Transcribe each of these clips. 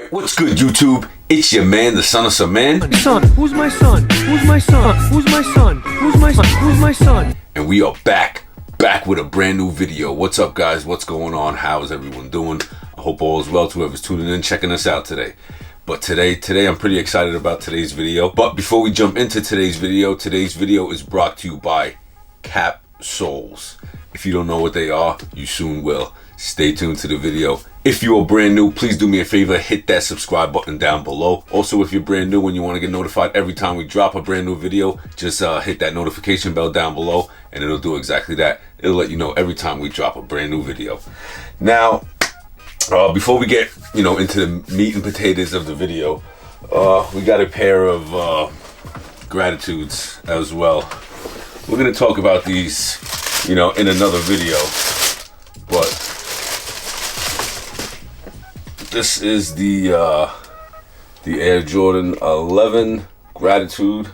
Alright, what's good YouTube? It's your man, the son of some man. Son, who's my son? Who's my son? Who's my son? Who's my son? Who's my son? And we are back with a brand new video. What's up guys? What's going on? How is everyone doing? I hope all is well to whoever's tuning in, checking us out today. But today I'm pretty excited about today's video. But before we jump into today's video is brought to you by Capsoles. If you don't know what they are, you soon will. Stay tuned to the video. If you are brand new, please do me a favor, hit that subscribe button down below. Also, if you're brand new and you want to get notified every time we drop a brand new video, just hit that notification bell down below and it'll do exactly that. It'll let you know every time we drop a brand new video. Now, before we get into the meat and potatoes of the video, we got a pair of gratitudes as well. We're gonna talk about these in another video, but this is the Air Jordan 11 gratitude.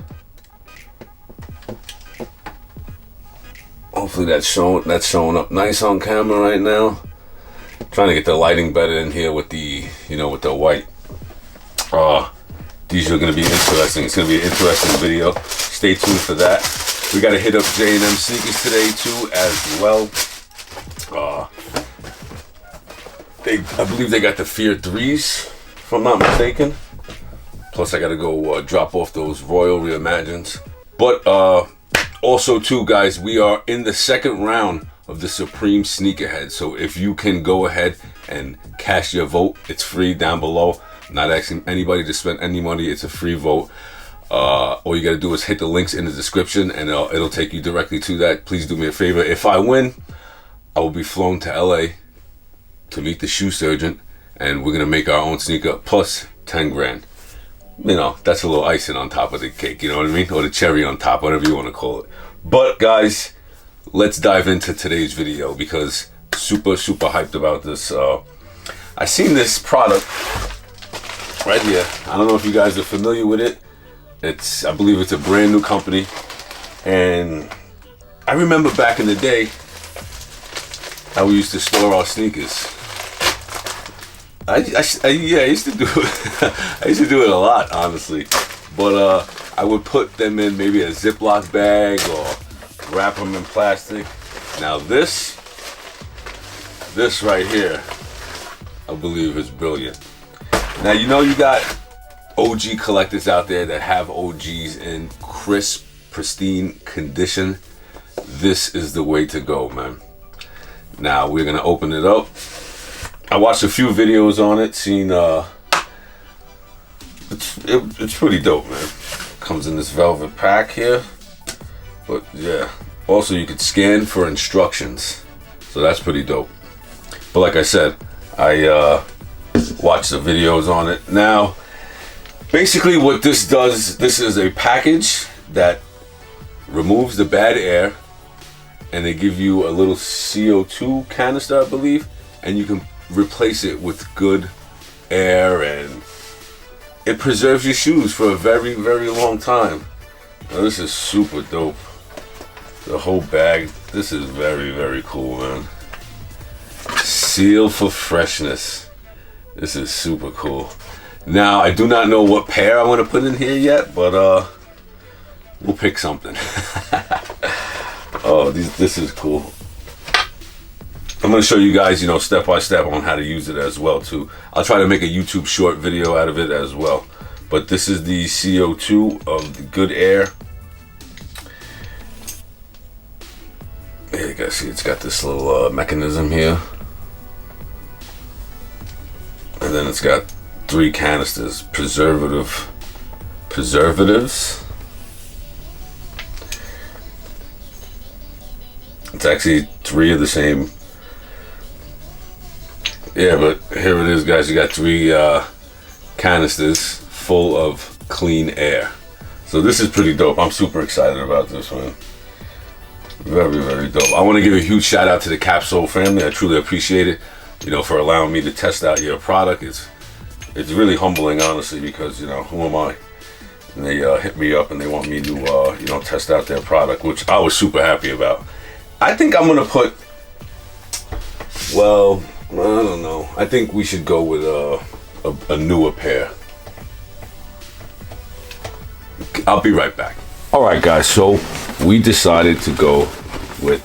Hopefully that's showing up nice on camera right now. Trying to get the lighting better in here with the with the white. These are going to be interesting. It's going to be an interesting video. Stay tuned for that. We got to hit up J&M Sneakers today too as well. I believe they got the Fear 3s, if I'm not mistaken. Plus I got to go drop off those Royal Reimagines. But also too guys, we are in the second round of the Supreme Sneakerhead. So if you can go ahead and cast your vote, it's free down below. I'm not asking anybody to spend any money. It's a free vote. All you got to do is hit the links in the description and it'll take you directly to that. Please do me a favor. If I win, I will be flown to LA to meet the shoe surgeon, and we're gonna make our own sneaker plus 10 grand. That's a little icing on top of the cake, you know what I mean? Or the cherry on top, whatever you want to call it. But guys, let's dive into today's video because super hyped about this. I seen this product right here. I don't know if you guys are familiar with it. I believe it's a brand new company, and I remember back in the day how we used to store our sneakers. I used to do it. I used to do it a lot, honestly. But I would put them in maybe a Ziploc bag or wrap them in plastic. Now this right here, I believe is brilliant. Now you got OG collectors out there that have OGs in crisp, pristine condition. This is the way to go, man. Now we're gonna open it up. I watched a few videos on it, seen it's pretty dope, man. Comes in this velvet pack here. But yeah, also you could scan for instructions, so that's pretty dope. But like I said, I watched the videos on it. Now basically what this does, this is a package that removes the bad air, and they give you a little CO2 canister, I believe, and you can replace it with good air, and it preserves your shoes for a very long time. Now, this is super dope. The whole bag, this is very cool, man. Seal for freshness. This is super cool. Now I do not know what pair I want to put in here yet, but we'll pick something. Oh, this is cool. I'm going to show you guys, step by step on how to use it as well too. I'll try to make a YouTube short video out of it as well. But this is the CO2 of the good air. Yeah, you guys see it's got this little mechanism here. And then it's got 3 canisters, preservatives. It's actually 3 of the same. Yeah, but here it is, guys. You got 3 canisters full of clean air. So this is pretty dope. I'm super excited about this one. Very dope. I want to give a huge shout out to the Capsule family. I truly appreciate it, for allowing me to test out your product. It's really humbling, honestly, because who am I? And they hit me up and they want me to test out their product, which I was super happy about. I think I'm gonna put, well, I don't know. I think we should go with a newer pair. I'll be right back. All right, guys, so we decided to go with,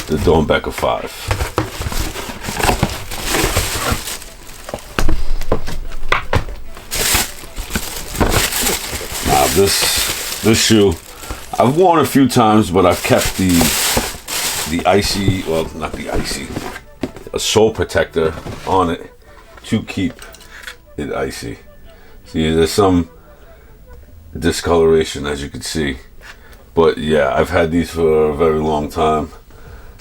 the Dornbecker 5. Now this shoe, I've worn a few times, but I've kept the icy, well, not the icy, a sole protector on it to keep it icy. See, there's some discoloration, as you can see, but yeah, I've had these for a very long time.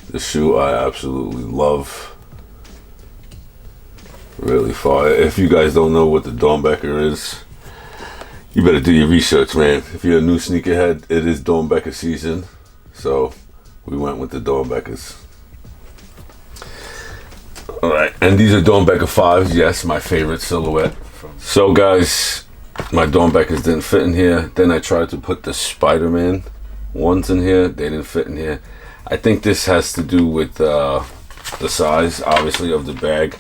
The shoe I absolutely love. Really far. If you guys don't know what the Dornbecker is, you better do your research, man. If you're a new sneakerhead, it is Dornbecker season, so we went with the Dornbeckers. All right, and these are Dornbecker 5s. Yes, my favorite silhouette. So guys, my Dornbeckers didn't fit in here. Then I tried to put the Spider-Man ones in here. They didn't fit in here. I think this has to do with the size, obviously, of the bag.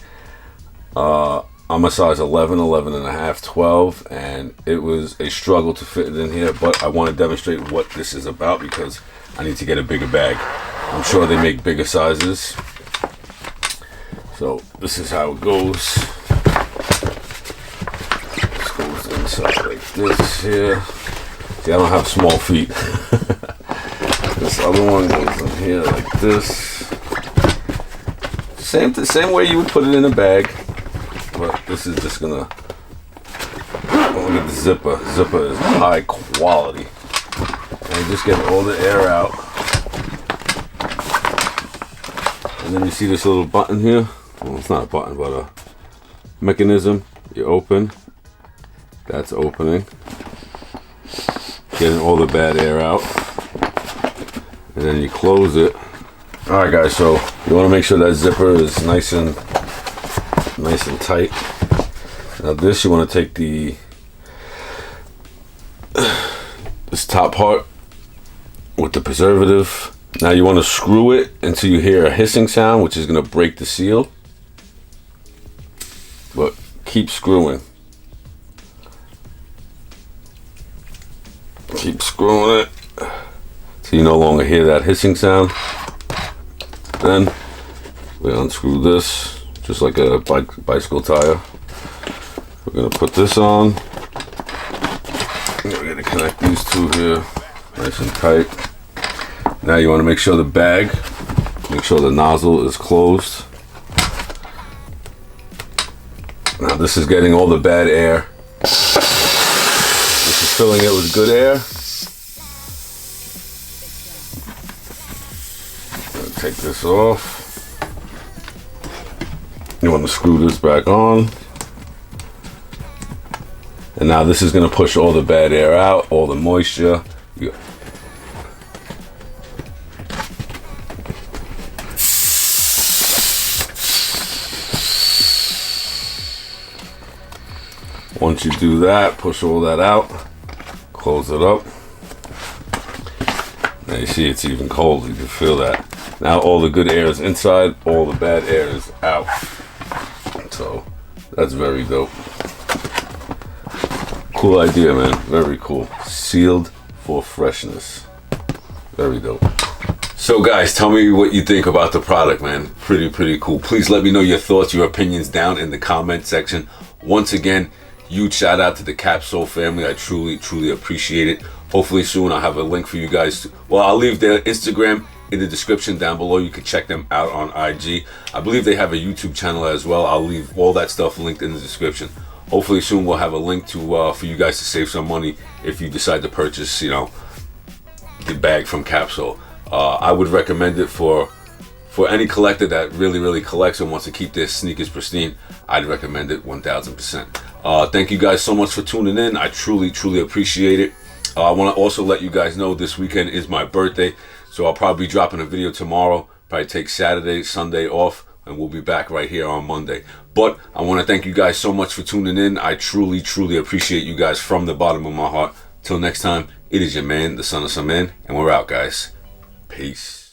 I'm a size 11, 11 and a half, 12, and it was a struggle to fit it in here, but I want to demonstrate what this is about because I need to get a bigger bag. I'm sure they make bigger sizes. So this is how it goes. This goes inside like this here. See, I don't have small feet. This other one goes in here like this. Same way you would put it in a bag, but this is just gonna. Oh, look at the zipper. Zipper is high quality, and you just get all the air out. And then you see this little button here. Well, it's not a button, but a mechanism. You open. That's opening. Getting all the bad air out. And then you close it. All right, guys. So you want to make sure that zipper is nice and tight. Now this, you want to take this top part with the preservative. Now you want to screw it until you hear a hissing sound, which is going to break the seal. But keep screwing. Keep screwing it. So you no longer hear that hissing sound. Then we unscrew this, just like a bicycle tire. We're gonna put this on. We're gonna connect these two here, nice and tight. Now you want to make sure make sure the nozzle is closed. Now this is getting all the bad air. This is filling it with good air. Take this off. You want to screw this back on. And now this is going to push all the bad air out, all the moisture. Once you do that, push all that out, close it up. Now you see it's even cold, you can feel that. Now all the good air is inside, all the bad air is out. So that's very dope. Cool idea, man, very cool. Sealed for freshness. Very dope. So guys, tell me what you think about the product, man. Pretty cool. Please let me know your thoughts, your opinions down in the comment section. Once again, huge shout out to the Capsule family. I truly appreciate it. Hopefully soon I'll have a link for you guys. Well, I'll leave their Instagram in the description down below. You can check them out on IG. I believe they have a YouTube channel as well. I'll leave all that stuff linked in the description. Hopefully soon we'll have a link to for you guys to save some money if you decide to purchase, you know, the bag from Capsule. I would recommend it for any collector that really collects and wants to keep their sneakers pristine. I'd recommend it 1000%. Thank you guys so much for tuning in. I truly appreciate it. I want to also let you guys know this weekend is my birthday, so I'll probably be dropping a video tomorrow. Probably take Saturday, Sunday off, and we'll be back right here on Monday. But I want to thank you guys so much for tuning in. I truly appreciate you guys from the bottom of my heart. Till next time, it is your man, the son of some man, and we're out, guys. Peace.